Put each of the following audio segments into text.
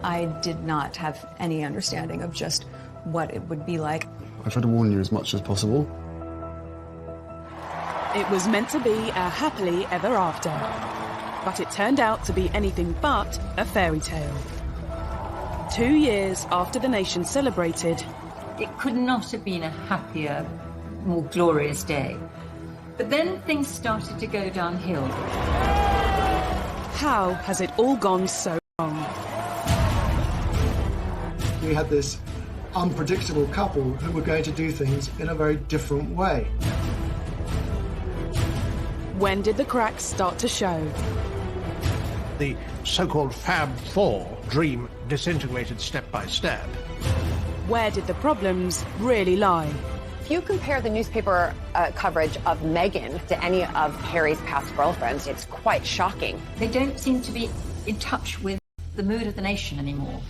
I did not have any understanding of just what it would be like. I tried to warn you as much as possible. It was meant to be a happily ever after, but it turned out to be anything but a fairy tale. 2 years after the nation celebrated, it could not have been a happier, more glorious day. But then things started to go downhill. How has it all gone so wrong? We had this unpredictable couple who were going to do things in a very different way. When did the cracks start to show? The so-called Fab Four dream disintegrated step by step. Where did the problems really lie? If you compare the newspaper coverage of Meghan to any of Harry's past girlfriends, it's quite shocking. They don't seem to be in touch with the mood of the nation anymore.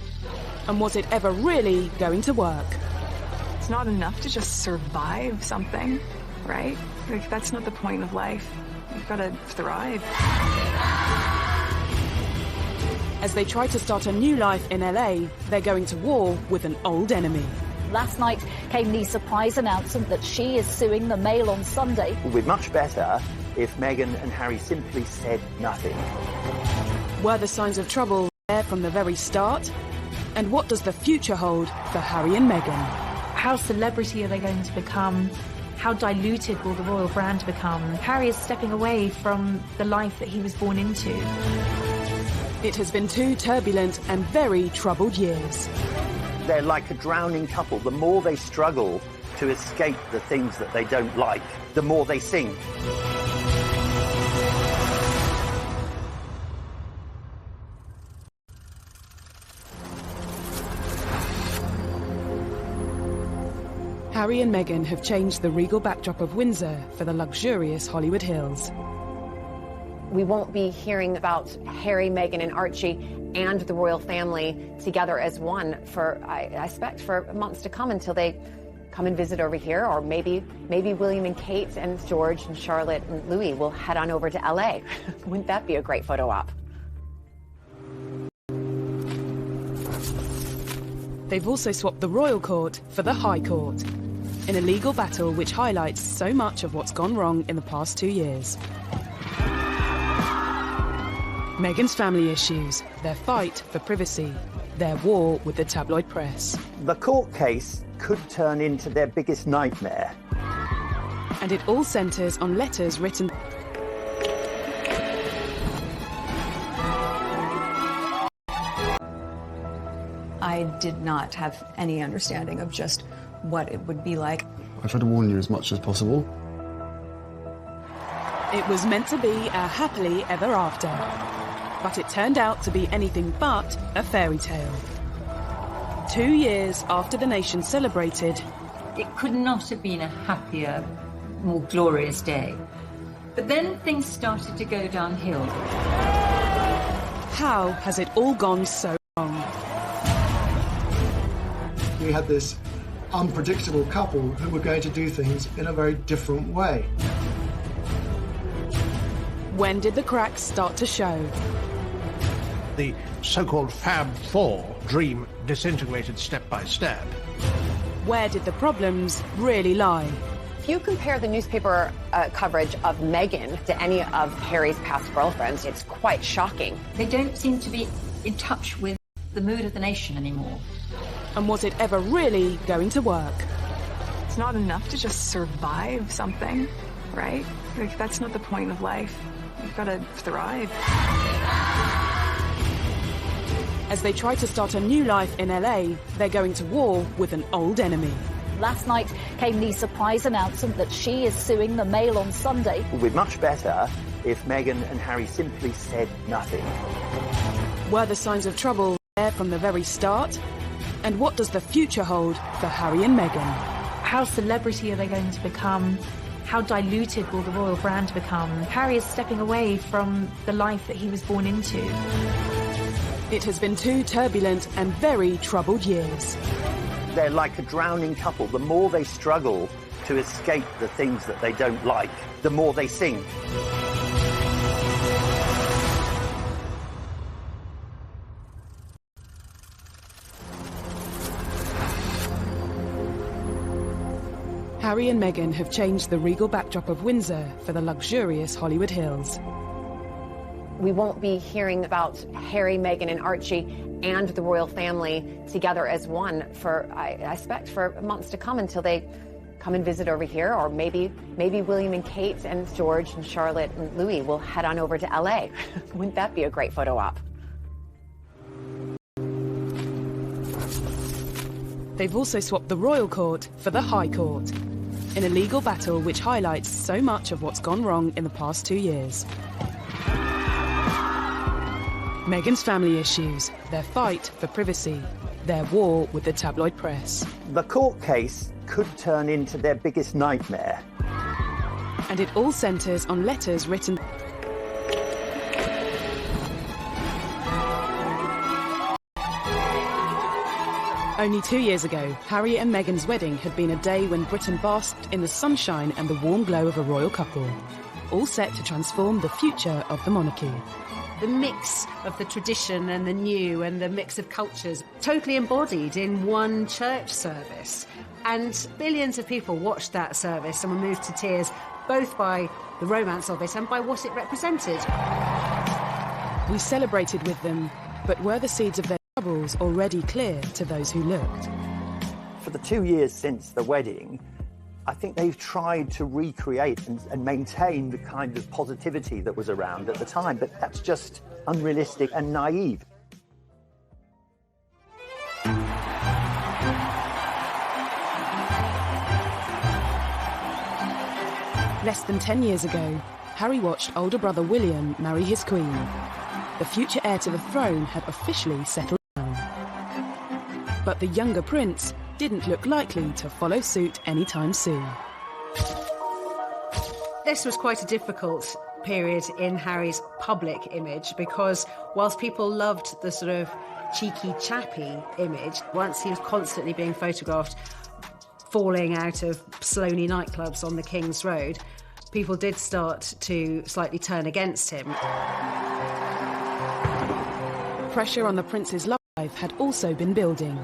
And was it ever really going to work? It's not enough to just survive something, right? Like, that's not the point of life. You've got to thrive. As they try to start a new life in LA, they're going to war with an old enemy. Last night came the surprise announcement that she is suing the Mail on Sunday. It would be much better if Meghan and Harry simply said nothing. Were the signs of trouble there from the very start? And what does the future hold for Harry and Meghan? How celebrity are they going to become? How diluted will the royal brand become? Harry is stepping away from the life that he was born into. It has been 2 turbulent and very troubled years. They're like a drowning couple. The more they struggle to escape the things that they don't like, the more they sink. Harry and Meghan have changed the regal backdrop of Windsor for the luxurious Hollywood Hills. We won't be hearing about Harry, Meghan, and Archie and the royal family together as one for, I expect, for months to come until they come and visit over here, or maybe William and Kate and George and Charlotte and Louis will head on over to LA. Wouldn't that be a great photo op? They've also swapped the royal court for the High Court, in a legal battle which highlights so much of what's gone wrong in the past 2 years. Meghan's family issues, their fight for privacy, their war with the tabloid press. The court case could turn into their biggest nightmare. And it all centres on letters written. I did not have any understanding of just what it would be like. I tried to warn you as much as possible. It was meant to be a happily ever after, but it turned out to be anything but a fairy tale. 2 years after the nation celebrated, it could not have been a happier, more glorious day. But then things started to go downhill. How has it all gone so wrong? We had this unpredictable couple who were going to do things in a very different way. When did the cracks start to show? The so-called Fab Four dream disintegrated step by step. Where did the problems really lie? If you compare the newspaper coverage of Meghan to any of Harry's past girlfriends, it's quite shocking. They don't seem to be in touch with the mood of the nation anymore. And was it ever really going to work? It's not enough to just survive something, right? Like, that's not the point of life. You've got to thrive. As they try to start a new life in LA, they're going to war with an old enemy. Last night came the surprise announcement that she is suing the Mail on Sunday. It would be much better if Meghan and Harry simply said nothing. Were the signs of trouble there from the very start? And what does the future hold for Harry and Meghan? How celebrity are they going to become? How diluted will the royal brand become? Harry is stepping away from the life that he was born into. It has been 2 turbulent and very troubled years. They're like a drowning couple. The more they struggle to escape the things that they don't like, the more they sink. Harry and Meghan have changed the regal backdrop of Windsor for the luxurious Hollywood Hills. We won't be hearing about Harry, Meghan, and Archie and the royal family together as one for, I expect, for months to come until they come and visit over here, or maybe William and Kate and George and Charlotte and Louis will head on over to LA. Wouldn't that be a great photo op? They've also swapped the royal court for the High Court, in a legal battle which highlights so much of what's gone wrong in the past 2 years. Meghan's family issues, their fight for privacy, their war with the tabloid press. The court case could turn into their biggest nightmare. And it all centres on letters written. Only 2 years ago, Harry and Meghan's wedding had been a day when Britain basked in the sunshine and the warm glow of a royal couple, all set to transform the future of the monarchy. The mix of the tradition and the new and the mix of cultures totally embodied in one church service. And billions of people watched that service and were moved to tears, both by the romance of it and by what it represented. We celebrated with them, but were the seeds of their troubles already clear to those who looked? For the 2 years since the wedding, I think they've tried to recreate and maintain the kind of positivity that was around at the time, but that's just unrealistic and naive. Less than 10 years ago, Harry watched older brother William marry his queen. The future heir to the throne had officially settled down. But the younger prince didn't look likely to follow suit anytime soon. This was quite a difficult period in Harry's public image because whilst people loved the sort of cheeky, chappy image, once he was constantly being photographed falling out of Sloane nightclubs on the King's Road, people did start to slightly turn against him. Pressure on the prince's love life had also been building.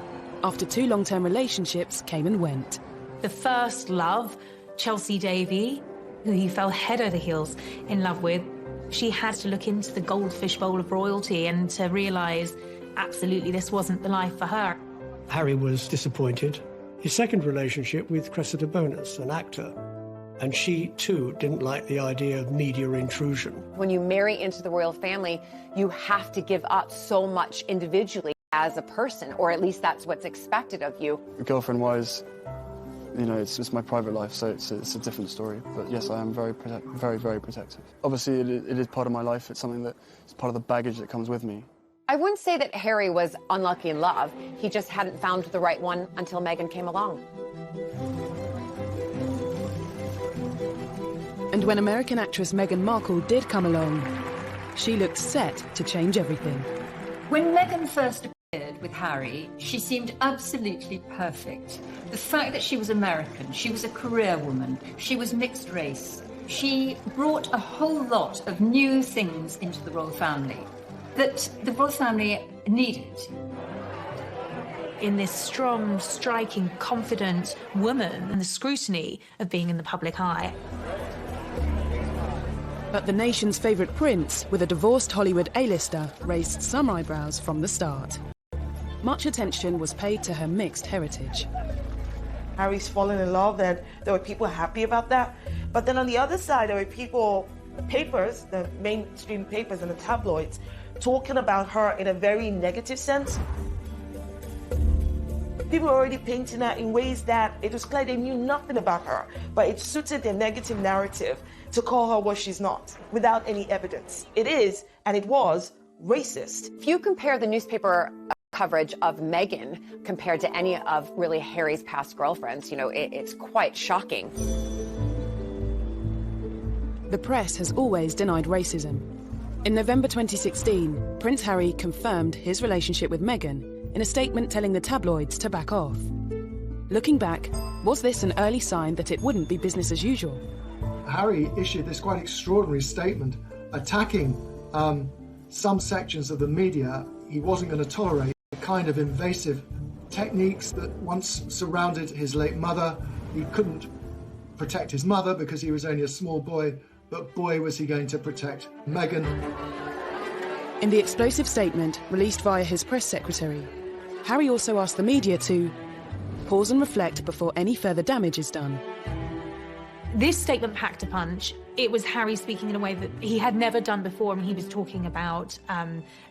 After 2 long-term relationships came and went. The first love, Chelsea Davy, who he fell head over heels in love with, she had to look into the goldfish bowl of royalty and to realise absolutely this wasn't the life for her. Harry was disappointed. His second relationship with Cressida Bonus, an actor, and she too didn't like the idea of media intrusion. When you marry into the royal family, you have to give up so much individually as a person, or at least that's what's expected of you. Girlfriend-wise, you know, it's my private life, so it's a different story. But yes, I am very protective. Obviously, it is part of my life. It's something that is part of the baggage that comes with me. I wouldn't say that Harry was unlucky in love. He just hadn't found the right one until Meghan came along. And when American actress Meghan Markle did come along, she looked set to change everything. When Meghan first appeared with Harry, she seemed absolutely perfect. The fact that she was American, she was a career woman, she was mixed race. She brought a whole lot of new things into the royal family that the royal family needed. In this strong, striking, confident woman and the scrutiny of being in the public eye. But the nation's favourite prince, with a divorced Hollywood A-lister, raised some eyebrows from the start. Much attention was paid to her mixed heritage. Harry's fallen in love, and there were people happy about that. But then on the other side, there were people, the papers, the mainstream papers and the tabloids, talking about her in a very negative sense. People were already painting her in ways that it was clear they knew nothing about her, but it suited their negative narrative to call her what she's not, without any evidence. It is, and it was, racist. If you compare the newspaper coverage of Meghan compared to any of really Harry's past girlfriends, you know, it's quite shocking. The press has always denied racism. In November 2016, Prince Harry confirmed his relationship with Meghan in a statement telling the tabloids to back off. Looking back, was this an early sign that it wouldn't be business as usual? Harry issued this quite extraordinary statement attacking some sections of the media. He wasn't going to tolerate the kind of invasive techniques that once surrounded his late mother. He couldn't protect his mother because he was only a small boy, but boy was he going to protect Meghan. In the explosive statement released via his press secretary, Harry also asked the media to pause and reflect before any further damage is done. This statement packed a punch. It was Harry speaking in a way that he had never done before, and he was talking about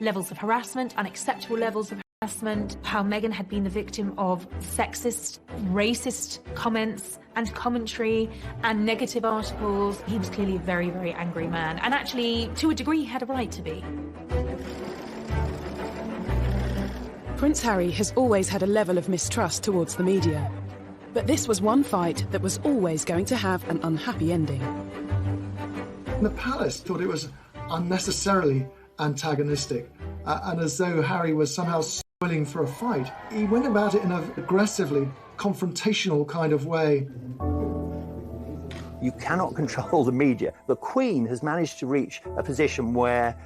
levels of harassment, unacceptable levels of harassment, how Meghan had been the victim of sexist, racist comments and commentary and negative articles. He was clearly a very, very angry man, and actually, to a degree, he had a right to be. Prince Harry has always had a level of mistrust towards the media. But this was one fight that was always going to have an unhappy ending. The palace thought it was unnecessarily antagonistic, and as though Harry was somehow spoiling for a fight. He went about it in an aggressively confrontational kind of way. You cannot control the media. The Queen has managed to reach a position where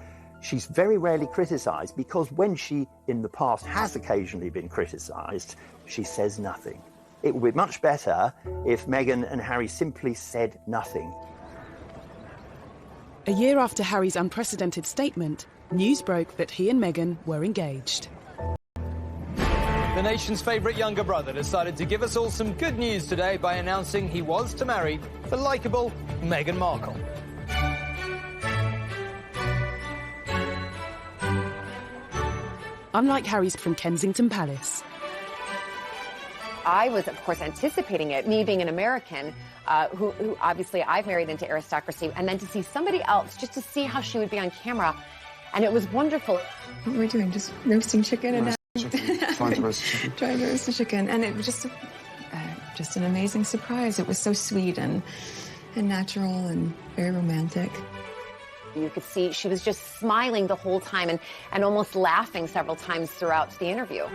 she's very rarely criticised, because when she, in the past, has occasionally been criticised, she says nothing. It would be much better if Meghan and Harry simply said nothing. A year after Harry's unprecedented statement, news broke that he and Meghan were engaged. The nation's favourite younger brother decided to give us all some good news today by announcing he was to marry the likeable Meghan Markle. Unlike Harry's from Kensington Palace. I was, of course, anticipating it, me being an American, who obviously I've married into aristocracy, and then to see somebody else, just to see how she would be on camera. And it was wonderful. What we're doing, just roasting chicken and Trying to roast chicken. Trying to roast the chicken. And it was just an amazing surprise. It was so sweet and natural and very romantic. You could see she was just smiling the whole time and almost laughing several times throughout the interview.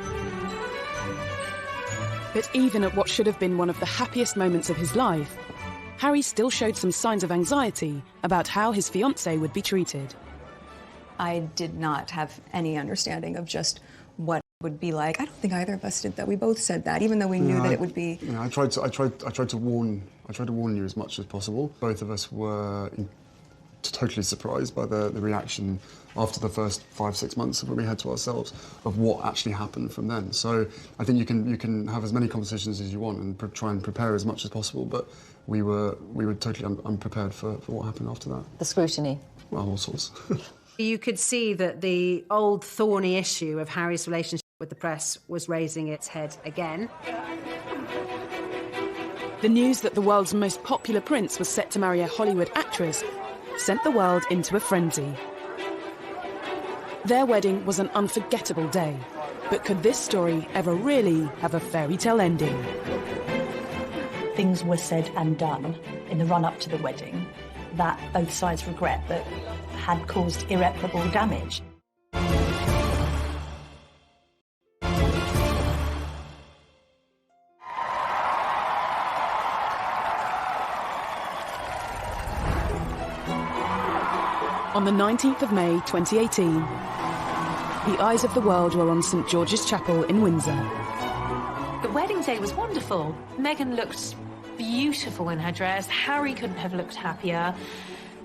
But even at what should have been one of the happiest moments of his life, Harry still showed some signs of anxiety about how his fiancée would be treated. I did not have any understanding of just what it would be like. I don't think either of us did that. We both said that, even though we knew that it would be. I tried to warn you as much as possible. Both of us were totally surprised by the reaction after the first 5-6 months of what we had to ourselves of what actually happened from then. So I think you can have as many conversations as you want and try and prepare as much as possible, but we were totally unprepared for what happened after that. The scrutiny. Well, all sorts. You could see that the old thorny issue of Harry's relationship with the press was raising its head again. The news that the world's most popular prince was set to marry a Hollywood actress sent the world into a frenzy. Their wedding was an unforgettable day, but could this story ever really have a fairy tale ending? Things were said and done in the run-up to the wedding that both sides regret that had caused irreparable damage. On the 19th of May 2018, the eyes of the world were on St George's Chapel in Windsor. The wedding day was wonderful. Meghan looked beautiful in her dress. Harry couldn't have looked happier.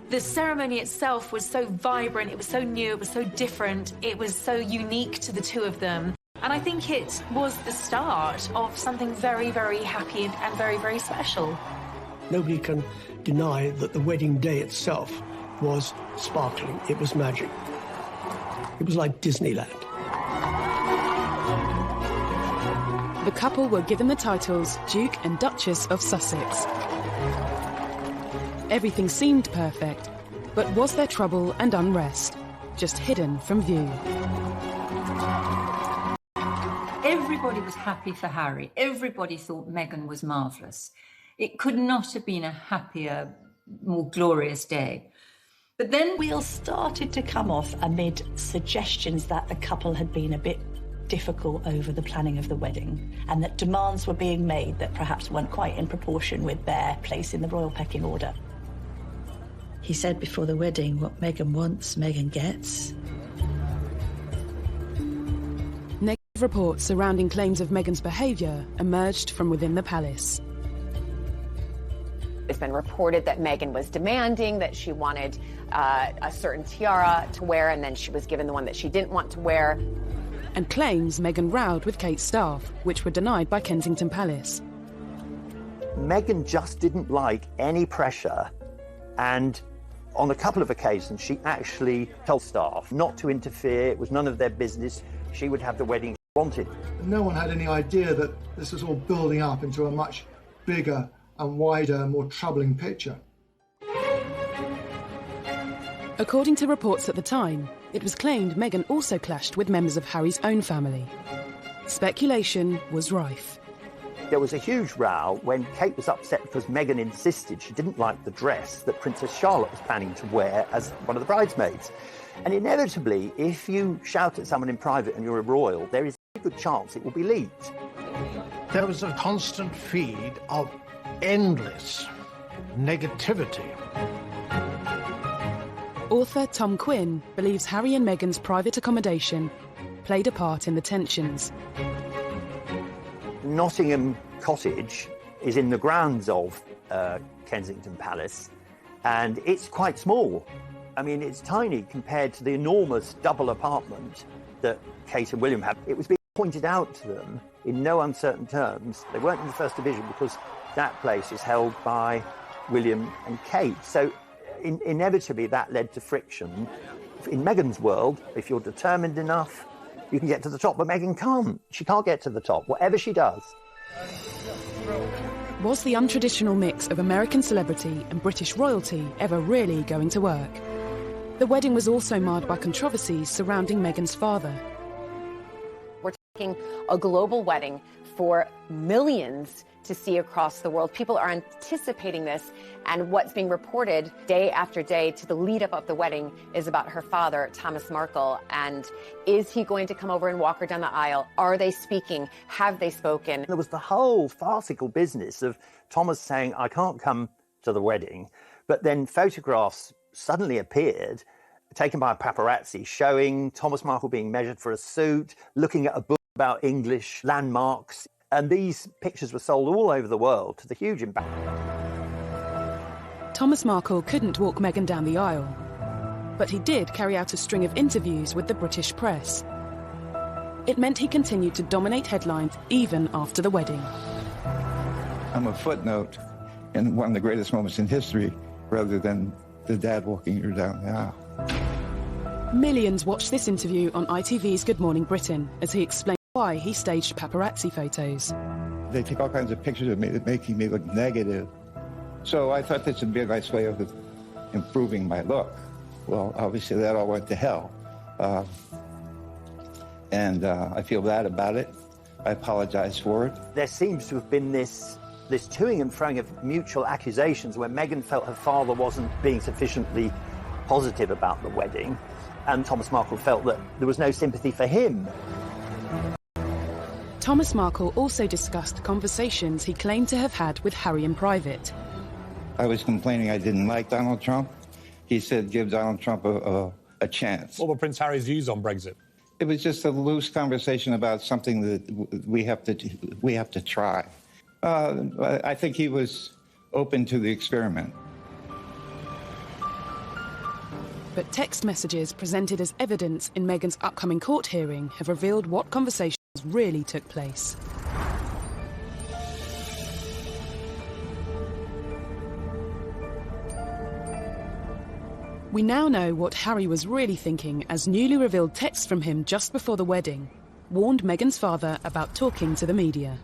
The ceremony itself was so vibrant, it was so new, it was so different, it was so unique to the two of them. And I think it was the start of something very, very happy and very, very special. Nobody can deny that the wedding day itself was sparkling. It was magic. It was like Disneyland. The couple were given the titles Duke and Duchess of Sussex. Everything seemed perfect, but was there trouble and unrest, just hidden from view? Everybody was happy for Harry. Everybody thought Meghan was marvellous. It could not have been a happier, more glorious day. But then wheels started to come off amid suggestions that the couple had been a bit difficult over the planning of the wedding, and that demands were being made that perhaps weren't quite in proportion with their place in the royal pecking order. He said before the wedding, what Meghan wants, Meghan gets. Negative reports surrounding claims of Meghan's behaviour emerged from within the palace. It's been reported that Meghan was demanding that she wanted a certain tiara to wear, and then she was given the one that she didn't want to wear. And claims Meghan rowed with Kate's staff, which were denied by Kensington Palace. Meghan just didn't like any pressure, and on a couple of occasions she actually told staff not to interfere. It was none of their business. She would have the wedding she wanted. No one had any idea that this was all building up into a much bigger and wider, more troubling picture. According to reports at the time, it was claimed Meghan also clashed with members of Harry's own family. Speculation was rife. There was a huge row when Kate was upset because Meghan insisted she didn't like the dress that Princess Charlotte was planning to wear as one of the bridesmaids. And inevitably, if you shout at someone in private and you're a royal, there is a good chance it will be leaked. There was a constant feed of endless negativity. Author Tom Quinn believes Harry and Meghan's private accommodation played a part in the tensions. Nottingham Cottage is in the grounds of Kensington Palace, and it's quite small. I mean, it's tiny compared to the enormous double apartment that Kate and William had. It was being pointed out to them in no uncertain terms. They weren't in the First Division because that place is held by William and Kate. So inevitably that led to friction. In Meghan's world, if you're determined enough, you can get to the top, but Meghan can't. She can't get to the top, whatever she does. Was the untraditional mix of American celebrity and British royalty ever really going to work? The wedding was also marred by controversies surrounding Meghan's father. We're talking a global wedding for millions to see across the world. People are anticipating this, and what's being reported day after day to the lead up of the wedding is about her father, Thomas Markle, and is he going to come over and walk her down the aisle? Are they speaking? Have they spoken? There was the whole farcical business of Thomas saying, I can't come to the wedding, but then photographs suddenly appeared, taken by a paparazzi, showing Thomas Markle being measured for a suit, looking at a book about English landmarks. And these pictures were sold all over the world to the huge impact. Thomas Markle couldn't walk Meghan down the aisle, but he did carry out a string of interviews with the British press. It meant he continued to dominate headlines even after the wedding. I'm a footnote in one of the greatest moments in history, rather than the dad walking her down the aisle. Millions watched this interview on ITV's Good Morning Britain as he explained why he staged paparazzi photos. They take all kinds of pictures of me that making me look negative. So I thought this would be a nice way of improving my look. Well, obviously that all went to hell. And I feel bad about it. I apologize for it. There seems to have been this toing and froing of mutual accusations where Meghan felt her father wasn't being sufficiently positive about the wedding, and Thomas Markle felt that there was no sympathy for him. Thomas Markle also discussed conversations he claimed to have had with Harry in private. I was complaining I didn't like Donald Trump. He said, give Donald Trump a chance. What were Prince Harry's views on Brexit? It was just a loose conversation about something that we have to try. I think he was open to the experiment. But text messages presented as evidence in Meghan's upcoming court hearing have revealed what conversations really took place. We now know what Harry was really thinking as newly revealed texts from him just before the wedding warned Meghan's father about talking to the media.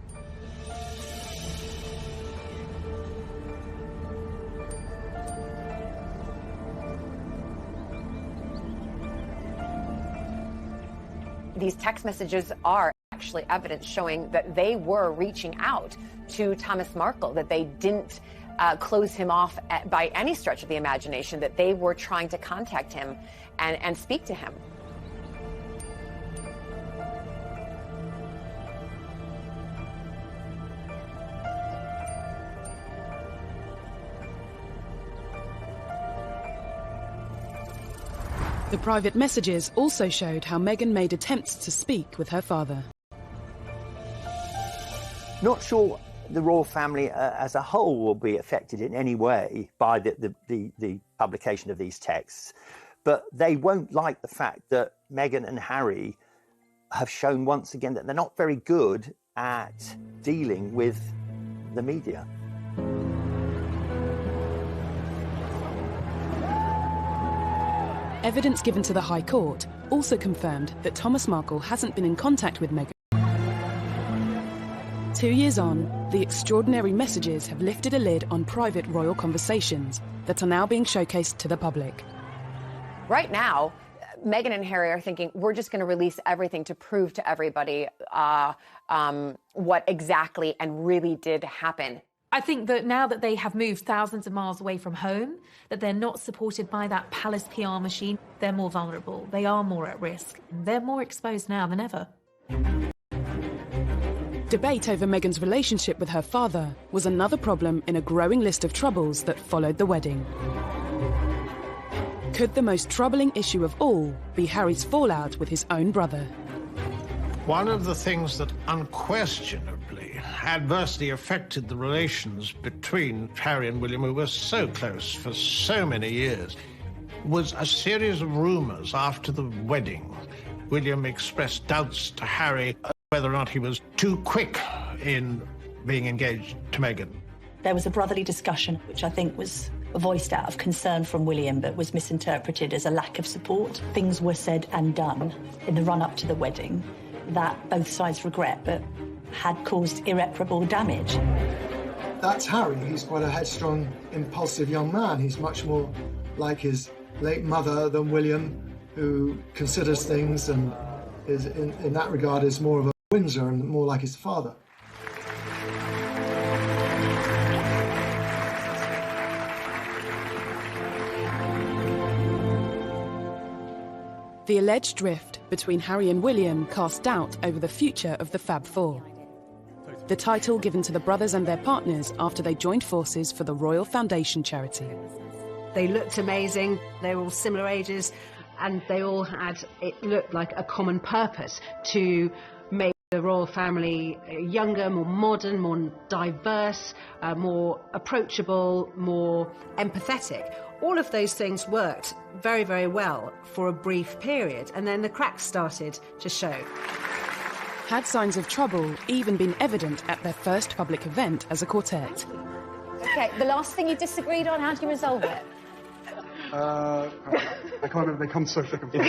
These text messages are actually evidence showing that they were reaching out to Thomas Markle, that they didn't close him off by any stretch of the imagination, that they were trying to contact him and speak to him. The private messages also showed how Meghan made attempts to speak with her father. Not sure the royal family as a whole will be affected in any way by the publication of these texts, but they won't like the fact that Meghan and Harry have shown once again that they're not very good at dealing with the media. Evidence given to the High Court also confirmed that Thomas Markle hasn't been in contact with Meghan. 2 years on, the extraordinary messages have lifted a lid on private royal conversations that are now being showcased to the public. Right now, Meghan and Harry are thinking, we're just going to release everything to prove to everybody what exactly and really did happen. I think that now that they have moved thousands of miles away from home, that they're not supported by that palace PR machine, they're more vulnerable, they are more at risk, they're more exposed now than ever. Debate over Meghan's relationship with her father was another problem in a growing list of troubles that followed the wedding. Could the most troubling issue of all be Harry's fallout with his own brother? One of the things that unquestionably adversely affected the relations between Harry and William, who were so close for so many years, was a series of rumours after the wedding. William expressed doubts to Harry whether or not he was too quick in being engaged to Meghan. There was a brotherly discussion, which I think was voiced out of concern from William, but was misinterpreted as a lack of support. Things were said and done in the run-up to the wedding that both sides regret, but had caused irreparable damage. That's Harry. He's quite a headstrong, impulsive young man. He's much more like his late mother than William, who considers things and is, in that regard, is more of a Windsor and more like his father. The alleged rift between Harry and William cast doubt over the future of the Fab Four. The title given to the brothers and their partners after they joined forces for the Royal Foundation charity. They looked amazing, they were all similar ages, and they all had, it looked like a common purpose to make the royal family younger, more modern, more diverse, more approachable, more empathetic. All of those things worked very, very well for a brief period, and then the cracks started to show. Had signs of trouble even been evident at their first public event as a quartet? Okay, the last thing you disagreed on, how do you resolve it? I can't remember, they come so thick and fast.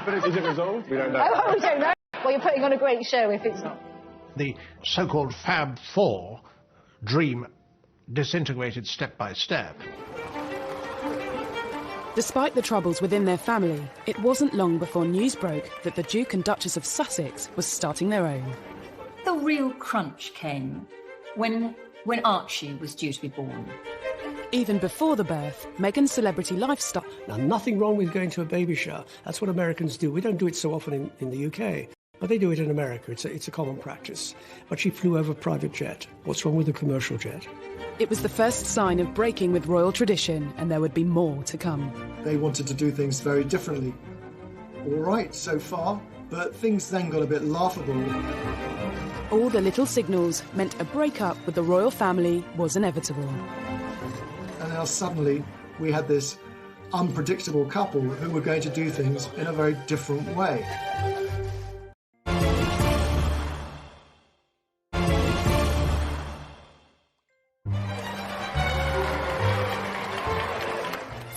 but is it resolved? We don't know. Oh, we don't know. Well, you're putting on a great show if it's not. The so-called Fab Four dream disintegrated step by step. Despite the troubles within their family, it wasn't long before news broke that the Duke and Duchess of Sussex was starting their own. The real crunch came when Archie was due to be born. Even before the birth, Meghan's celebrity lifestyle... Now, nothing wrong with going to a baby shower. That's what Americans do. We don't do it so often in the UK. But they do it in America. It's a common practice. But she flew over a private jet. What's wrong with a commercial jet? It was the first sign of breaking with royal tradition, and there would be more to come. They wanted to do things very differently. All right, so far, but things then got a bit laughable. All the little signals meant a breakup with the royal family was inevitable. And now suddenly we had this unpredictable couple who were going to do things in a very different way.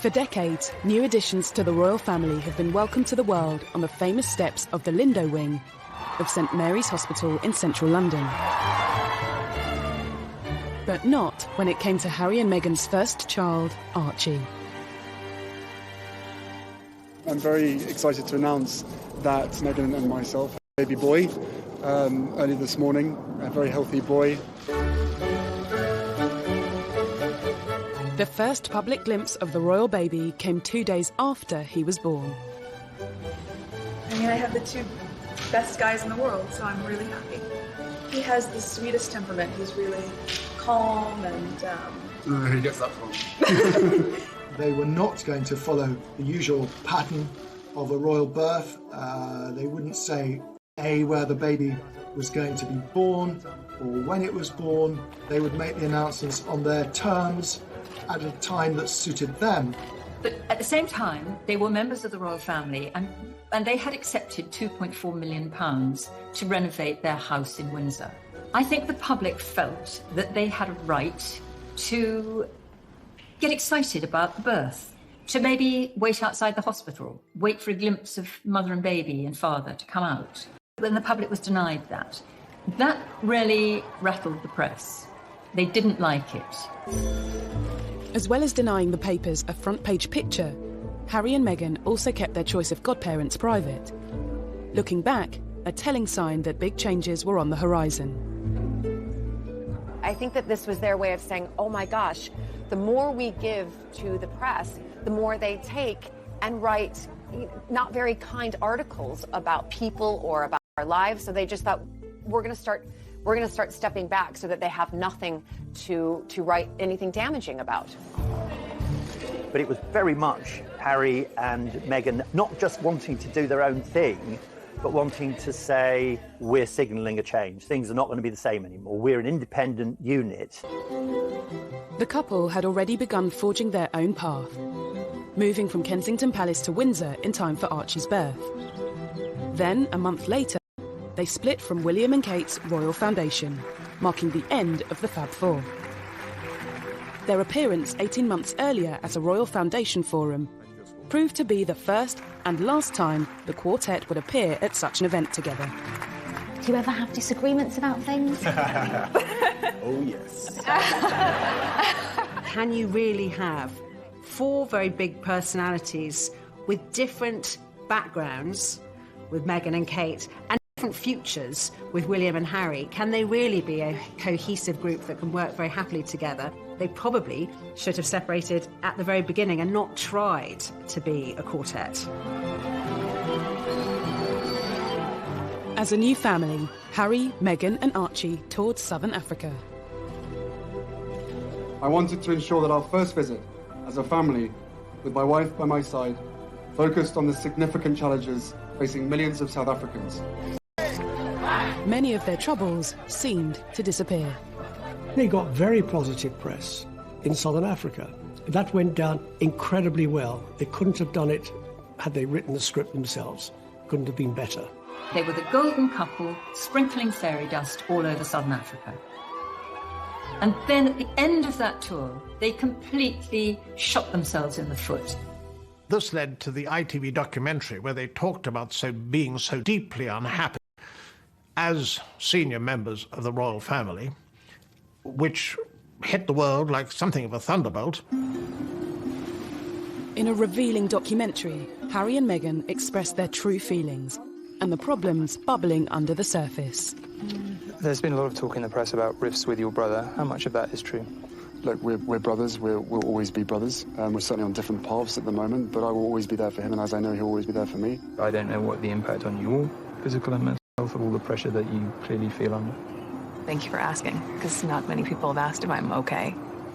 For decades, new additions to the royal family have been welcomed to the world on the famous steps of the Lindo wing of St Mary's Hospital in central London. But not when it came to Harry and Meghan's first child, Archie. I'm very excited to announce that Meghan and myself have a baby boy early this morning, a very healthy boy. The first public glimpse of the royal baby came 2 days after he was born. I mean, I have the two best guys in the world, so I'm really happy. He has the sweetest temperament. He's really calm and... Who gets that from? They were not going to follow the usual pattern of a royal birth. They wouldn't say, A, where the baby was going to be born or when it was born. They would make the announcements on their terms at a time that suited them. But at the same time, they were members of the royal family and they had accepted £2.4 million to renovate their house in Windsor. I think the public felt that they had a right to get excited about the birth, to maybe wait outside the hospital, wait for a glimpse of mother and baby and father to come out. Then the public was denied that. That really rattled the press. They didn't like it. As well as denying the papers a front-page picture, Harry and Meghan also kept their choice of godparents private. Looking back, a telling sign that big changes were on the horizon. I think that this was their way of saying, oh my gosh, the more we give to the press, the more they take and write not very kind articles about people or about our lives. So they just thought, we're going to start stepping back so that they have nothing to write anything damaging about. But it was very much Harry and Meghan not just wanting to do their own thing, but wanting to say, we're signalling a change. Things are not going to be the same anymore. We're an independent unit. The couple had already begun forging their own path, moving from Kensington Palace to Windsor in time for Archie's birth. Then, a month later, they split from William and Kate's Royal Foundation, marking the end of the Fab Four. Their appearance 18 months earlier at a Royal Foundation forum proved to be the first and last time the quartet would appear at such an event together. Do you ever have disagreements about things? Oh, yes. Can you really have four very big personalities with different backgrounds, with Meghan and Kate, and different futures with William and Harry? Can they really be a cohesive group that can work very happily together? They probably should have separated at the very beginning and not tried to be a quartet. As a new family, Harry, Meghan and Archie toured Southern Africa. I wanted to ensure that our first visit as a family, with my wife by my side, focused on the significant challenges facing millions of South Africans. Many of their troubles seemed to disappear. They got very positive press in Southern Africa. That went down incredibly well. They couldn't have done it had they written the script themselves. Couldn't have been better. They were the golden couple sprinkling fairy dust all over Southern Africa. And then at the end of that tour, they completely shot themselves in the foot. This led to the ITV documentary where they talked about being so deeply unhappy as senior members of the royal family, which hit the world like something of a thunderbolt. In a revealing documentary, Harry and Meghan expressed their true feelings and the problems bubbling under the surface. There's been a lot of talk in the press about rifts with your brother. How much of that is true? Look, we're brothers. We'll always be brothers. We're certainly on different paths at the moment, but I will always be there for him, and as I know, he'll always be there for me. I don't know what the impact on your physical and mental health of all the pressure that you clearly feel under. Thank you for asking, because not many people have asked if I'm okay.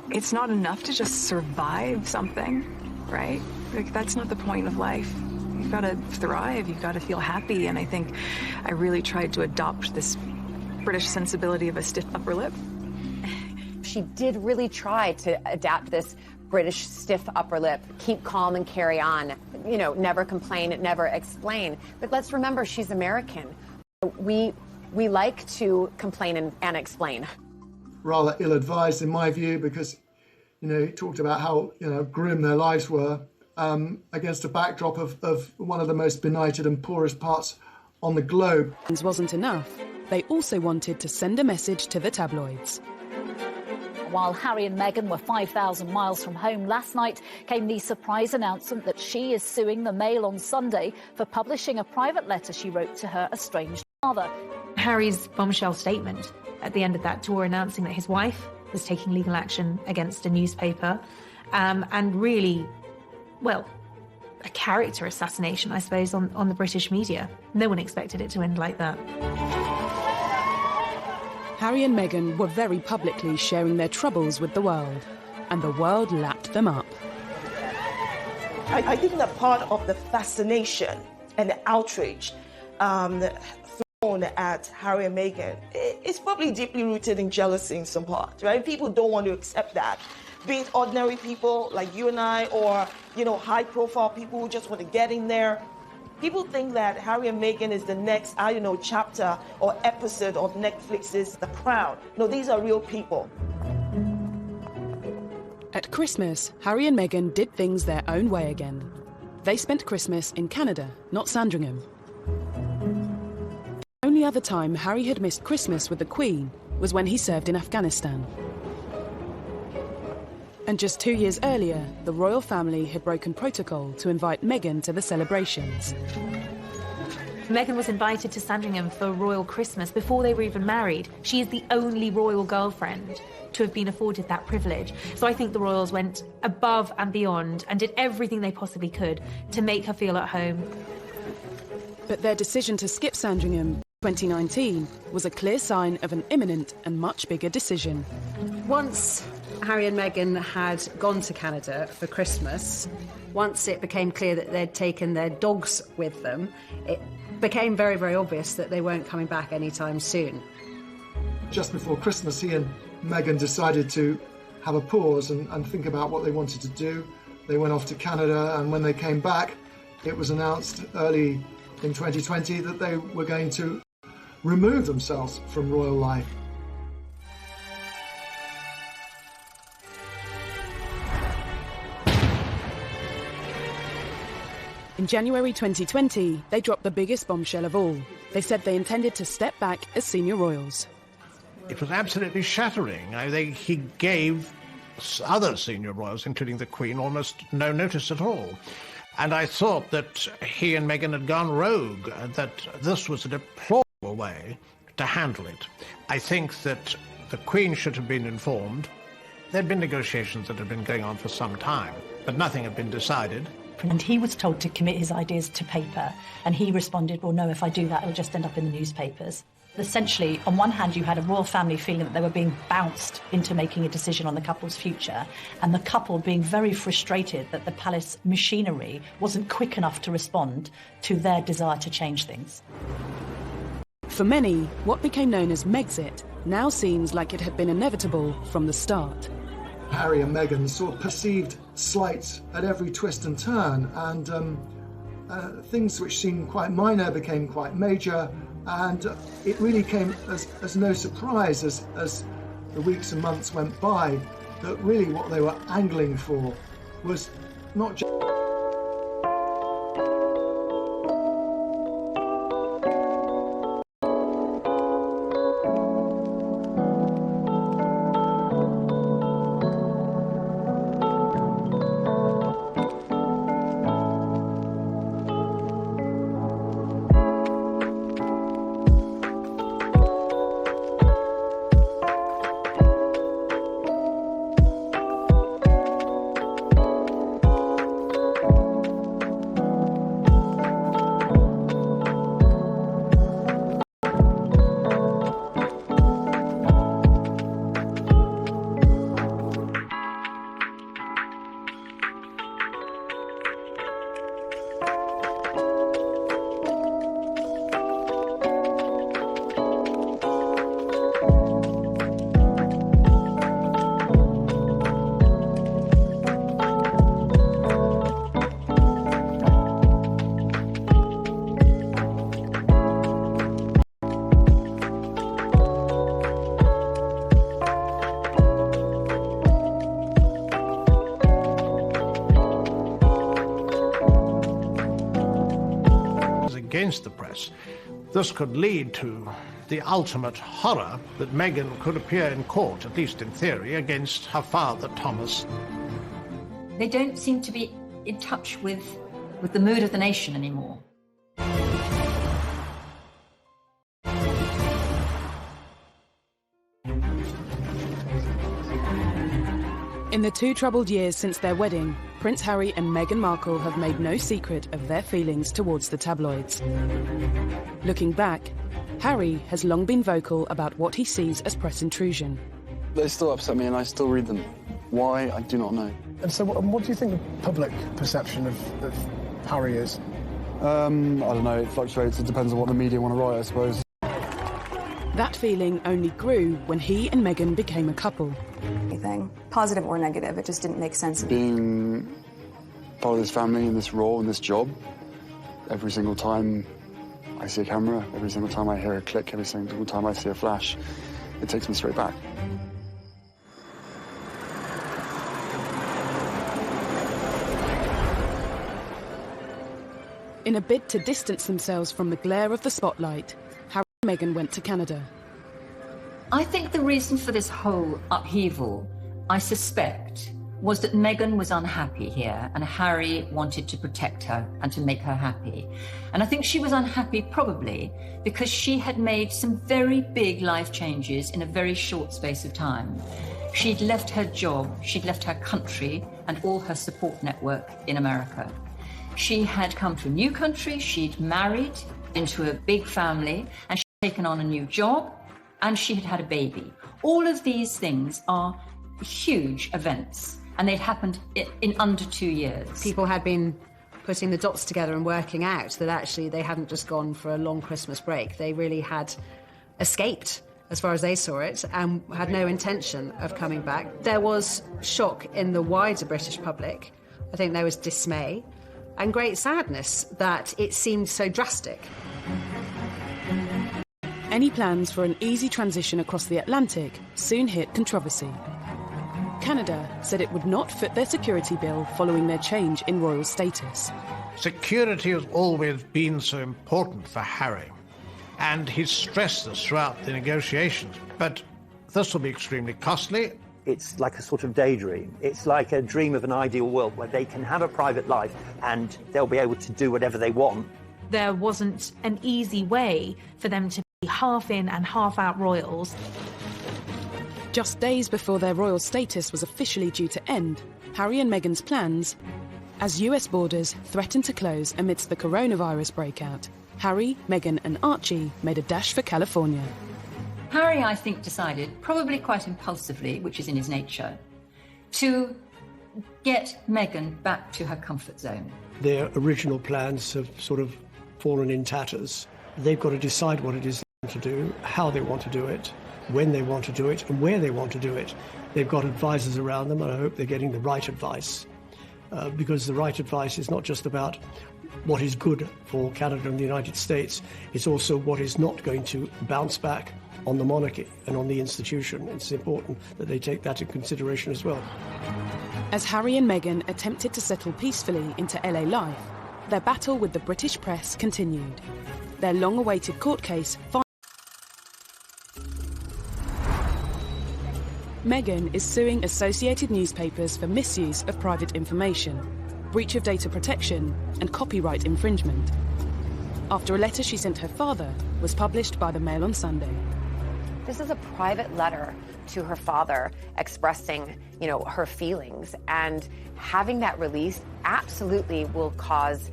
It's not enough to just survive something, right? Like, that's not the point of life. You've got to thrive, you've got to feel happy, and I think I really tried to adopt this British sensibility of a stiff upper lip. She did really try to adapt this British stiff upper lip, keep calm and carry on, you know, never complain, never explain. But let's remember, she's American. We like to complain and explain. Rather ill-advised in my view, because, you know, he talked about how, you know, grim their lives were against a backdrop of one of the most benighted and poorest parts on the globe. Wasn't enough. They also wanted to send a message to the tabloids. While Harry and Meghan were 5,000 miles from home last night, came the surprise announcement that she is suing the Mail on Sunday for publishing a private letter she wrote to her estranged father. Harry's bombshell statement at the end of that tour announcing that his wife was taking legal action against a newspaper, and really, well, a character assassination, I suppose, on the British media. No one expected it to end like that. Harry and Meghan were very publicly sharing their troubles with the world, and the world lapped them up. I think that part of the fascination and the outrage thrown thrown at Harry and Meghan, it's probably deeply rooted in jealousy in some part, right? People don't want to accept that. Be it ordinary people like you and I, or, you know, high-profile people who just want to get in there. People think that Harry and Meghan is the next, I don't know, chapter or episode of Netflix's The Crown. No, these are real people. At Christmas, Harry and Meghan did things their own way again. They spent Christmas in Canada, not Sandringham. The only other time Harry had missed Christmas with the Queen was when he served in Afghanistan. And just 2 years earlier, the royal family had broken protocol to invite Meghan to the celebrations. Meghan was invited to Sandringham for royal Christmas before they were even married. She is the only royal girlfriend to have been afforded that privilege. So I think the royals went above and beyond and did everything they possibly could to make her feel at home. But their decision to skip Sandringham in 2019 was a clear sign of an imminent and much bigger decision. Once Harry and Meghan had gone to Canada for Christmas, once it became clear that they'd taken their dogs with them, it became very, very obvious that they weren't coming back anytime soon. Just before Christmas, he and Meghan decided to have a pause and think about what they wanted to do. They went off to Canada, and when they came back, it was announced early in 2020 that they were going to remove themselves from royal life. In January 2020, they dropped the biggest bombshell of all. They said they intended to step back as senior royals. It was absolutely shattering. He gave other senior royals, including the Queen, almost no notice at all. And I thought that he and Meghan had gone rogue, and that this was a deplorable way to handle it. I think that the Queen should have been informed. There'd been negotiations that had been going on for some time, but nothing had been decided. And he was told to commit his ideas to paper, and he responded, well, no, if I do that, it'll just end up in the newspapers. Essentially, on one hand, you had a royal family feeling that they were being bounced into making a decision on the couple's future, and the couple being very frustrated that the palace machinery wasn't quick enough to respond to their desire to change things. For many, what became known as Megxit now seems like it had been inevitable from the start. Harry and Meghan saw perceived slights at every twist and turn, and things which seemed quite minor became quite major, and it really came as no surprise as the weeks and months went by that really what they were angling for was not just against the press. This could lead to the ultimate horror that Meghan could appear in court, at least in theory, against her father, Thomas. They don't seem to be in touch with the mood of the nation anymore. In the 2 troubled years since their wedding, Prince Harry and Meghan Markle have made no secret of their feelings towards the tabloids. Looking back, Harry has long been vocal about what he sees as press intrusion. They still upset me and I still read them. Why, I do not know. And so what do you think the public perception of Harry is? I don't know, it fluctuates. It depends on what the media want to write, I suppose. That feeling only grew when he and Meghan became a couple. Anything, positive or negative, it just didn't make sense. Being part of this family in this role, in this job, every single time I see a camera, every single time I hear a click, every single time I see a flash, it takes me straight back. In a bid to distance themselves from the glare of the spotlight, Harry and Meghan went to Canada. I think the reason for this whole upheaval, I suspect, was that Meghan was unhappy here and Harry wanted to protect her and to make her happy. And I think she was unhappy probably because she had made some very big life changes in a very short space of time. She'd left her job, she'd left her country and all her support network in America. She had come to a new country, she'd married into a big family, and she'd taken on a new job, and she had had a baby. All of these things are huge events, and they'd happened in under 2 years. People had been putting the dots together and working out that actually they hadn't just gone for a long Christmas break. They really had escaped, as far as they saw it, and had no intention of coming back. There was shock in the wider British public. I think there was dismay and great sadness that it seemed so drastic. Any plans for an easy transition across the Atlantic soon hit controversy. Canada said it would not foot their security bill following their change in royal status. Security has always been so important for Harry, and he's stressed this throughout the negotiations. But this will be extremely costly. It's like a sort of daydream. It's like a dream of an ideal world where they can have a private life and they'll be able to do whatever they want. There wasn't an easy way for them to be half in and half out royals. Just days before their royal status was officially due to end, Harry and Meghan's plans, as US borders threatened to close amidst the coronavirus breakout, Harry, Meghan and Archie made a dash for California. Harry, I think, decided, probably quite impulsively, which is in his nature, to get Meghan back to her comfort zone. Their original plans have sort of fallen in tatters. They've got to decide what it is they want to do, how they want to do it, when they want to do it, and where they want to do it. They've got advisors around them, and I hope they're getting the right advice, because the right advice is not just about what is good for Canada and the United States, it's also what is not going to bounce back on the monarchy and on the institution. It's important that they take that into consideration as well. As Harry and Meghan attempted to settle peacefully into LA life, their battle with the British press continued. Their long-awaited court case Meghan is suing Associated Newspapers for misuse of private information, breach of data protection and copyright infringement, after a letter she sent her father was published by the Mail on Sunday. This is a private letter to her father expressing, her feelings, and having that released absolutely will cause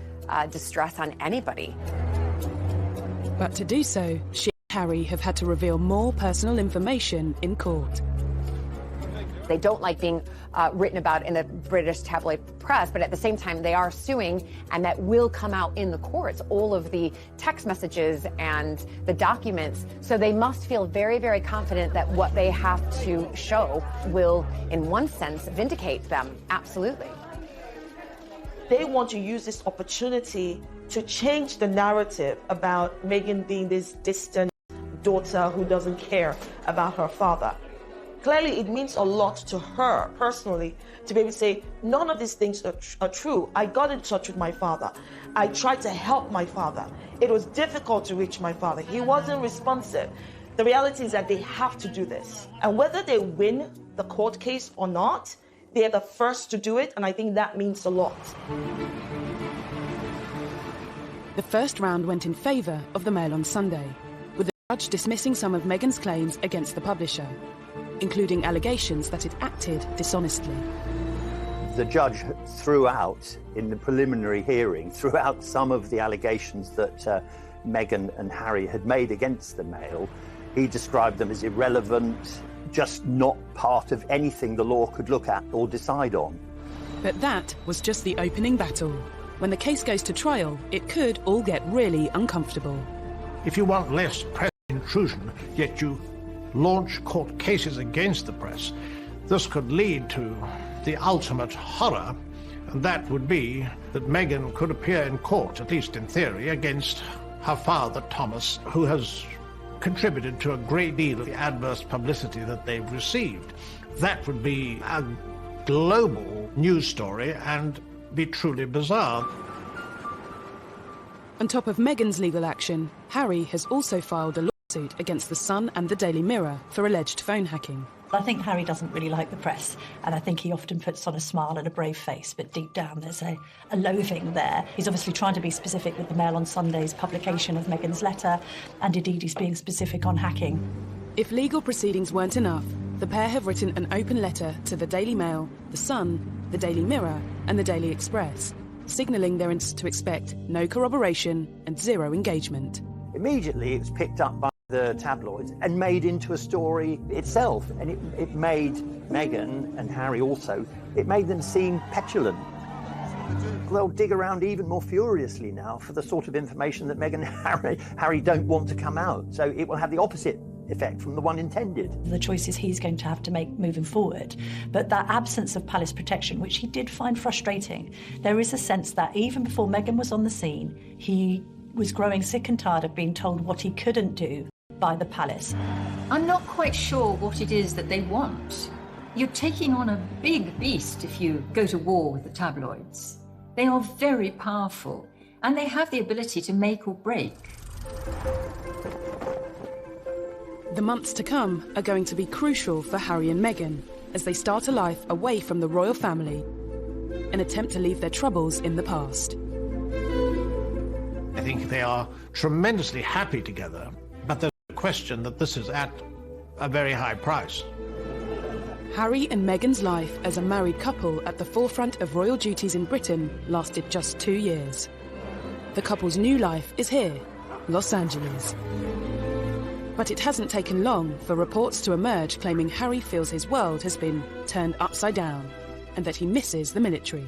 distress on anybody. But to do so, she and Harry have had to reveal more personal information in court. They don't like being written about in the British tabloid press, but at the same time, they are suing, and that will come out in the courts, all of the text messages and the documents. So they must feel very, very confident that what they have to show will, in one sense, vindicate them. Absolutely. They want to use this opportunity to change the narrative about Meghan being this distant daughter who doesn't care about her father. Clearly, it means a lot to her personally to be able to say, none of these things are true. I got in touch with my father. I tried to help my father. It was difficult to reach my father. He wasn't responsive. The reality is that they have to do this. And whether they win the court case or not, they're the first to do it, and I think that means a lot. The first round went in favour of the Mail on Sunday, with the judge dismissing some of Meghan's claims against the publisher, including allegations that it acted dishonestly. The judge threw out, in the preliminary hearing, threw out some of the allegations that Meghan and Harry had made against the Mail. He described them as irrelevant, just not part of anything the law could look at or decide on. But that was just the opening battle. When the case goes to trial, it could all get really uncomfortable. If you want less press in intrusion, yet you launch court cases against the press. This could lead to the ultimate horror, and that would be that Meghan could appear in court, at least in theory, against her father, Thomas, who has contributed to a great deal of the adverse publicity that they've received. That would be a global news story and be truly bizarre. On top of Meghan's legal action, Harry has also filed a lawsuit against The Sun and the Daily Mirror for alleged phone hacking. I think Harry doesn't really like the press, and I think he often puts on a smile and a brave face, but deep down there's a loathing there. He's obviously trying to be specific with the Mail on Sunday's publication of Meghan's letter, and indeed he's being specific on hacking. If legal proceedings weren't enough, the pair have written an open letter to the Daily Mail, The Sun, the Daily Mirror and the Daily Express, signalling they're to expect no corroboration and zero engagement. Immediately it was picked up by the tabloids and made into a story itself, and it made Meghan and Harry also, it made them seem petulant. They'll dig around even more furiously now for the sort of information that Meghan and Harry don't want to come out, so it will have the opposite effect from the one intended. The choices he's going to have to make moving forward. But that absence of palace protection, which he did find frustrating, there is a sense that even before Meghan was on the scene, he was growing sick and tired of being told what he couldn't do by the palace. I'm not quite sure what it is that they want. You're taking on a big beast if you go to war with the tabloids. They are very powerful, and they have the ability to make or break. The months to come are going to be crucial for Harry and Meghan as they start a life away from the royal family, an attempt to leave their troubles in the past. I think they are tremendously happy together, but there's a question that this is at a very high price. Harry and Meghan's life as a married couple at the forefront of royal duties in Britain lasted just 2 years. The couple's new life is here, Los Angeles. But it hasn't taken long for reports to emerge claiming Harry feels his world has been turned upside down and that he misses the military.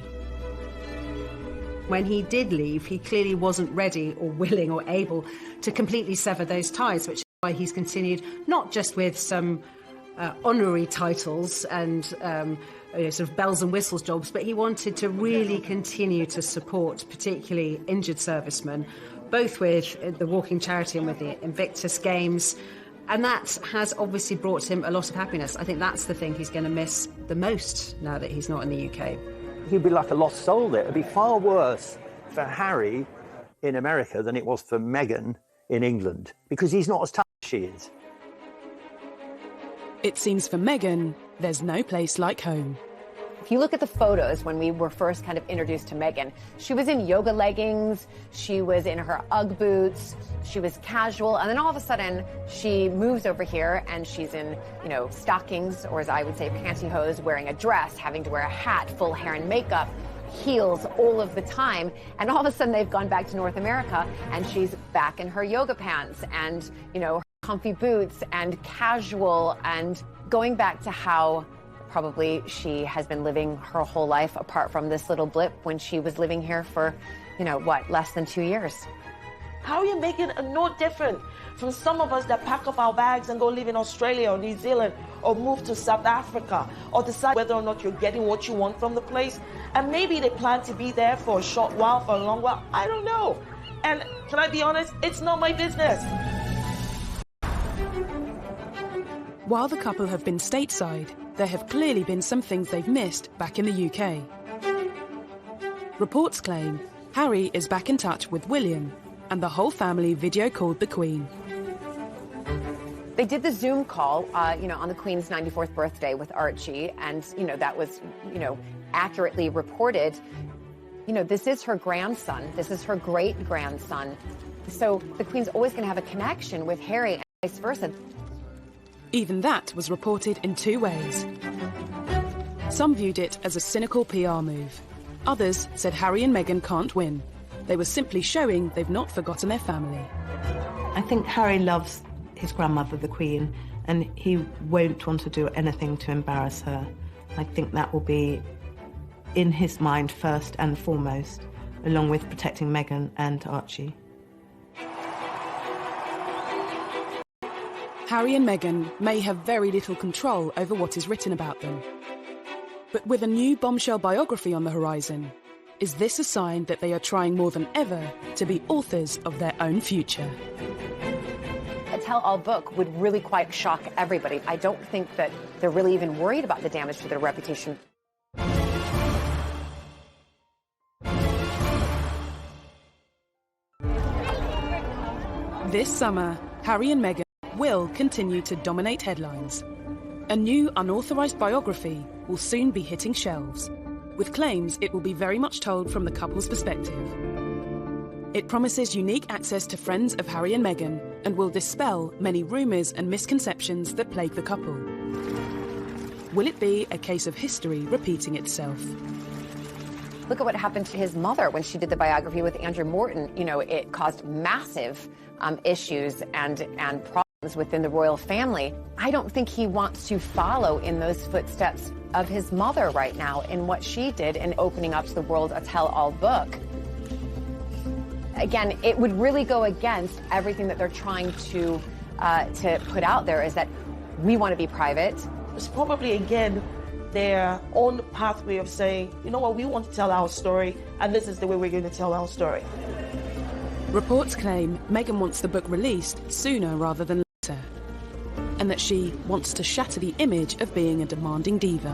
When he did leave, he clearly wasn't ready or willing or able to completely sever those ties, which is why he's continued not just with some honorary titles and sort of bells and whistles jobs, but he wanted to really continue to support particularly injured servicemen, both with the Walking Charity and with the Invictus Games. And that has obviously brought him a lot of happiness. I think that's the thing he's going to miss the most now that he's not in the UK. He'd be like a lost soul there. It'd be far worse for Harry in America than it was for Meghan in England, because he's not as tough as she is. It seems for Meghan, there's no place like home. If you look at the photos when we were first kind of introduced to Meghan, she was in yoga leggings, she was in her Ugg boots, she was casual, and then all of a sudden she moves over here and she's in, stockings, or as I would say, pantyhose, wearing a dress, having to wear a hat, full hair and makeup, heels all of the time, and all of a sudden they've gone back to North America and she's back in her yoga pants and, her comfy boots and casual, and going back to how probably she has been living her whole life apart from this little blip when she was living here for, less than 2 years. Harry and Meghan are no different from some of us that pack up our bags and go live in Australia or New Zealand or move to South Africa or decide whether or not you're getting what you want from the place. And maybe they plan to be there for a short while, for a long while. I don't know. And can I be honest? It's not my business. While the couple have been stateside, there have clearly been some things they've missed back in the UK. Reports claim Harry is back in touch with William, and the whole family video called the Queen. They did the Zoom call, on the Queen's 94th birthday with Archie, and, that was, accurately reported. This is her grandson. This is her great-grandson. So the Queen's always going to have a connection with Harry and vice versa. Even that was reported in 2 ways. Some viewed it as a cynical PR move. Others said Harry and Meghan can't win. They were simply showing they've not forgotten their family. I think Harry loves his grandmother, the Queen, and he won't want to do anything to embarrass her. I think that will be in his mind first and foremost, along with protecting Meghan and Archie. Harry and Meghan may have very little control over what is written about them. But with a new bombshell biography on the horizon, is this a sign that they are trying more than ever to be authors of their own future? A tell-all book would really quite shock everybody. I don't think that they're really even worried about the damage to their reputation. This summer, Harry and Meghan will continue to dominate headlines. A new unauthorised biography will soon be hitting shelves, with claims it will be very much told from the couple's perspective. It promises unique access to friends of Harry and Meghan and will dispel many rumours and misconceptions that plague the couple. Will it be a case of history repeating itself? Look at what happened to his mother when she did the biography with Andrew Morton. You know, it caused massive issues and problems within the royal family. I don't think he wants to follow in those footsteps of his mother right now in what she did in opening up to the world a tell-all book. Again, it would really go against everything that they're trying to put out there, is that we want to be private. It's probably, again, their own pathway of saying, you know what, we want to tell our story, and this is the way we're going to tell our story. Reports claim Meghan wants the book released sooner rather than later, and that she wants to shatter the image of being a demanding diva.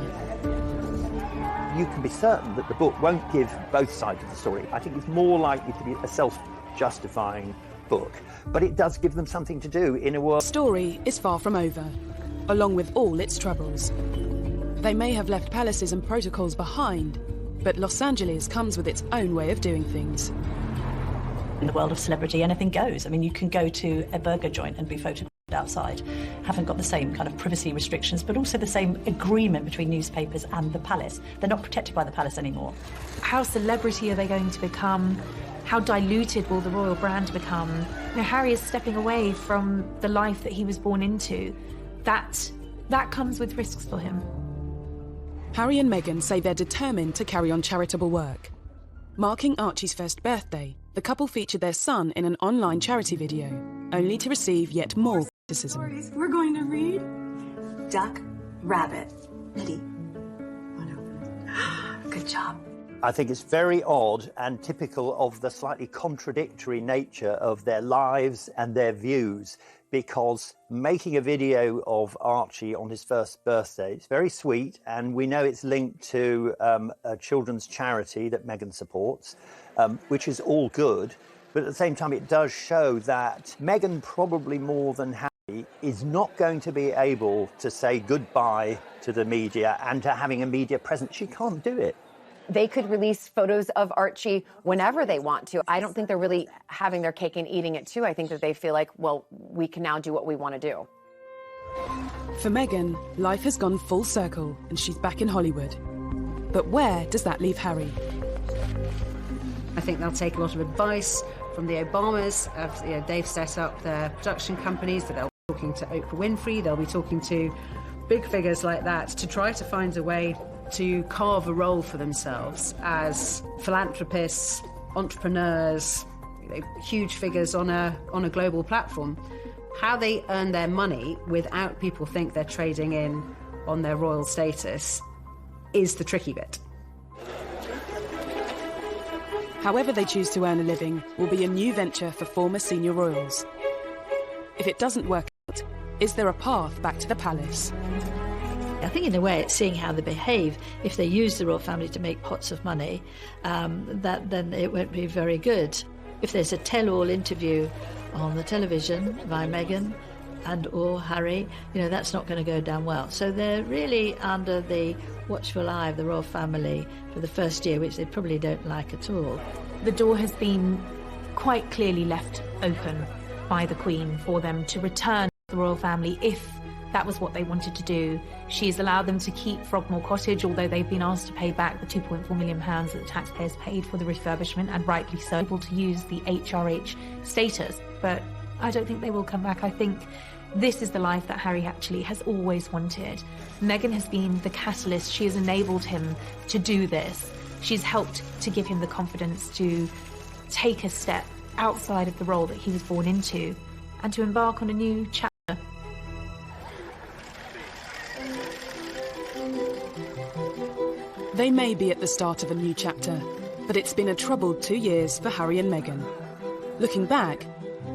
You can be certain that the book won't give both sides of the story. I think it's more likely to be a self-justifying book, but it does give them something to do in a world. The story is far from over, along with all its troubles. They may have left palaces and protocols behind, but Los Angeles comes with its own way of doing things. In the world of celebrity, anything goes. I mean, you can go to a burger joint and be photographed outside. Haven't got the same kind of privacy restrictions, but also the same agreement between newspapers and the palace. They're not protected by the palace anymore. How celebrity are they going to become? How diluted will the royal brand become? You know, Harry is stepping away from the life that he was born into. That comes with risks for him. Harry and Meghan say they're determined to carry on charitable work. Marking Archie's first birthday, the couple featured their son in an online charity video, only to receive yet more criticism. We're going to read Duck, Rabbit, Ready. Good job. I think it's very odd and typical of the slightly contradictory nature of their lives and their views, because making a video of Archie on his first birthday is very sweet, and we know it's linked to a children's charity that Meghan supports, which is all good. But at the same time, it does show that Meghan, probably more than Harry, is not going to be able to say goodbye to the media and to having a media presence. She can't do it. They could release photos of Archie whenever they want to. I don't think they're really having their cake and eating it too. I think that they feel like, well, we can now do what we want to do. For Meghan, life has gone full circle and she's back in Hollywood. But where does that leave Harry? I think they'll take a lot of advice from the Obamas. They've set up their production companies, that they'll be talking to Oprah Winfrey, they'll be talking to big figures like that to try to find a way to carve a role for themselves as philanthropists, entrepreneurs, huge figures on a global platform. How they earn their money without people think they're trading in on their royal status is the tricky bit. However they choose to earn a living will be a new venture for former senior royals. If it doesn't work out, is there a path back to the palace? I think in a way it's seeing how they behave. If they use the royal family to make pots of money, then it won't be very good. If there's a tell-all interview on the television by Meghan and or Harry, that's not going to go down well. So they're really under the watchful eye of the royal family for the first year, which they probably don't like at all. The door has been quite clearly left open by the Queen for them to return to the royal family if that was what they wanted to do. She's allowed them to keep Frogmore Cottage, although they've been asked to pay back the £2.4 million that the taxpayers paid for the refurbishment, and rightly so, able to use the HRH status. But I don't think they will come back. I think this is the life that Harry actually has always wanted. Meghan has been the catalyst. She has enabled him to do this. She's helped to give him the confidence to take a step outside of the role that he was born into and to embark on a new chapter They may be at the start of a new chapter, but it's been a troubled 2 years for Harry and Meghan. Looking back,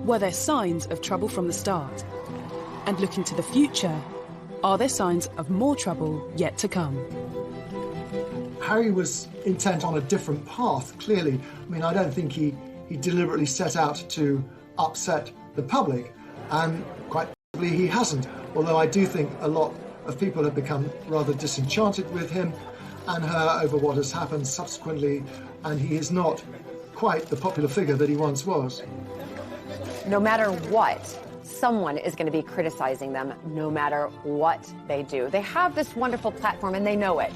were there signs of trouble from the start? And looking to the future, are there signs of more trouble yet to come? Harry was intent on a different path, clearly. I mean, I don't think he deliberately set out to upset the public, and quite possibly he hasn't. Although I do think a lot of people have become rather disenchanted with him and her over what has happened subsequently, and he is not quite the popular figure that he once was. No matter what, someone is going to be criticizing them, no matter what they do. They have this wonderful platform and they know it.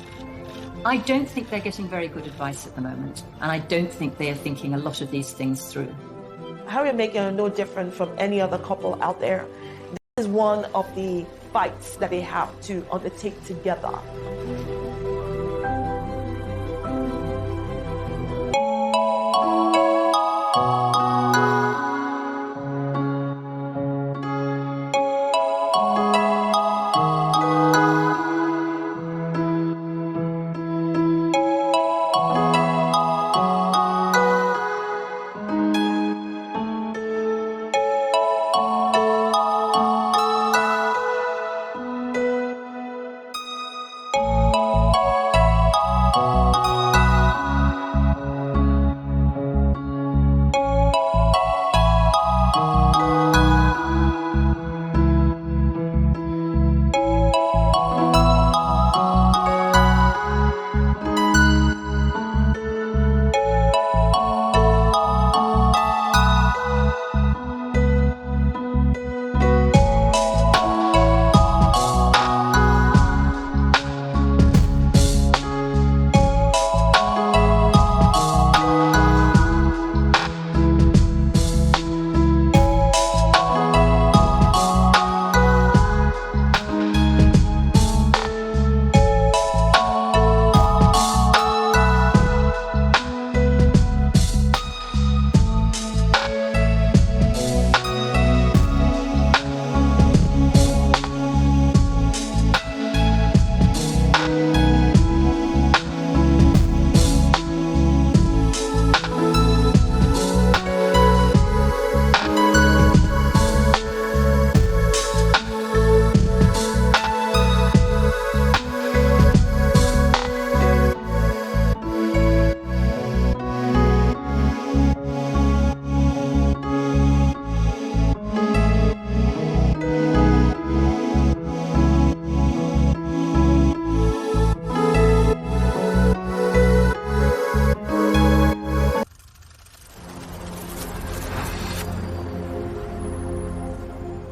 I don't think they're getting very good advice at the moment, and I don't think they are thinking a lot of these things through. Harry and Meghan are no different from any other couple out there. This is one of the fights that they have to undertake together.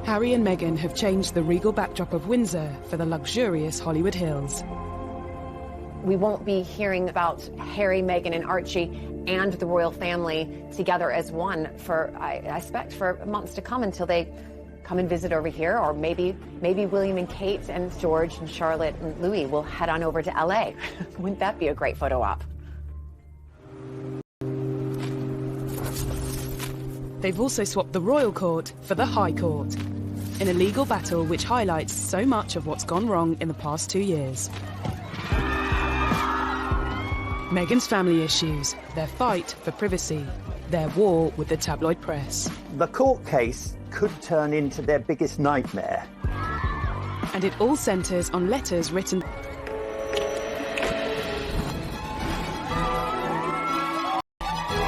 Harry and Meghan have changed the regal backdrop of Windsor for the luxurious Hollywood Hills. We won't be hearing about Harry, Meghan, and Archie and the royal family together as one for, I expect, for months to come until they come and visit over here, or maybe William and Kate and George and Charlotte and Louis will head on over to LA. Wouldn't that be a great photo op? They've also swapped the royal court for the High Court, in a legal battle which highlights so much of what's gone wrong in the past 2 years. Meghan's family issues, their fight for privacy, their war with the tabloid press. The court case could turn into their biggest nightmare. And it all centres on letters written